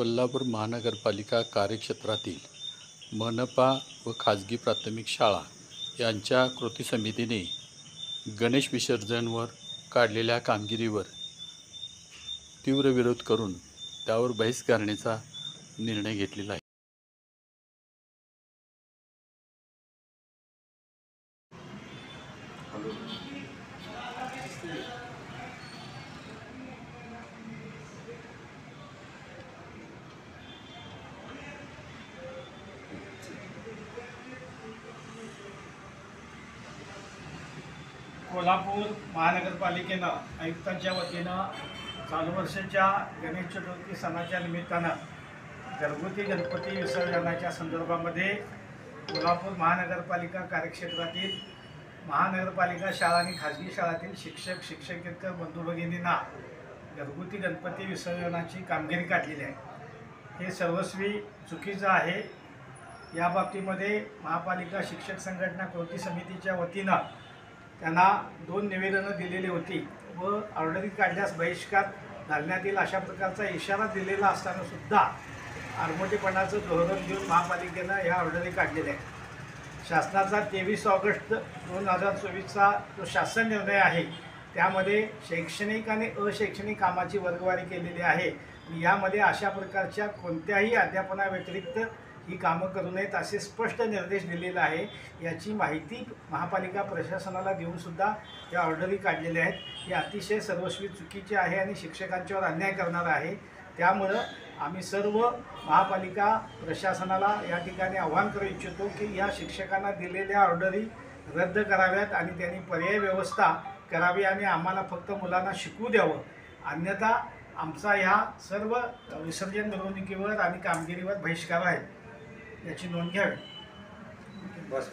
कोल्हापूर महानगरपालिका कार्यक्षेत्रातील मनपा व खाजगी प्राथमिक शाळा यांच्या कृती समितीने गणेश विसर्जनवर काढलेल्या कामगिरीवर तीव्र विरोध करून त्यावर बहिष्कारण्याचा निर्णय घेतलेला आहे। कोल्हापूर महानगरपालिकेनं आयुक्तांच्या वतीनं चालू वर्षाच्या गणेश चतुर्थी सणाच्या निमित्तानं घरगुती गणपती विसर्जनाच्या संदर्भामध्ये कोल्हापूर महानगरपालिका कार्यक्षेत्रातील महानगरपालिका शाळा आणि खाजगी शाळातील शिक्षक शिक्षकेतर बंधू भगिनींना घरगुती गणपती विसर्जनाची कामगिरी काढलेली आहे। हे सर्वस्वी चुकीचं आहे। या बाबतीमध्ये महापालिका शिक्षक संघटना कृती समितीच्या वतीनं त्यांना 2 निवेदनं दिलेली होती व ऑर्डरी काढल्यास बहिष्कार घालण्यात येईल अशा प्रकारचा इशारा दिलेला असताना सुद्धा आडमुठेपणाचं धोरण घेऊन महापालिकेनं ह्या ऑर्डरी काढलेल्या आहेत। शासनाचा 23 ऑगस्ट 2024चा जो शासन निर्णय आहे त्यामध्ये शैक्षणिक आणि अशैक्षणिक कामाची वर्गवारी केलेली आहे। यामध्ये अशा प्रकारच्या कोणत्याही अध्यापनाव्यतिरिक्त ही कामं करू नयेत असे स्पष्ट निर्देश दिलेले आहे। याची माहिती महापालिका प्रशासनाला देऊनसुद्धा या ऑर्डरी काढलेल्या आहेत। हे अतिशय सर्वस्वी चुकीचे आहे आणि शिक्षकांच्यावर अन्याय करणार आहे। त्यामुळं आम्ही सर्व महापालिका प्रशासनाला या ठिकाणी आवाहन करू इच्छितो की या शिक्षकांना दिलेल्या ऑर्डरी रद्द कराव्यात आणि त्यांनी पर्यायी व्यवस्था करावी आणि आम्हाला फक्त मुलांना शिकवू द्यावं, अन्यथा आमचा ह्या सर्व विसर्जन मिरवणुकीवर आणि कामगिरीवर बहिष्कार आहे, याची नोंद घ्यावी। बस।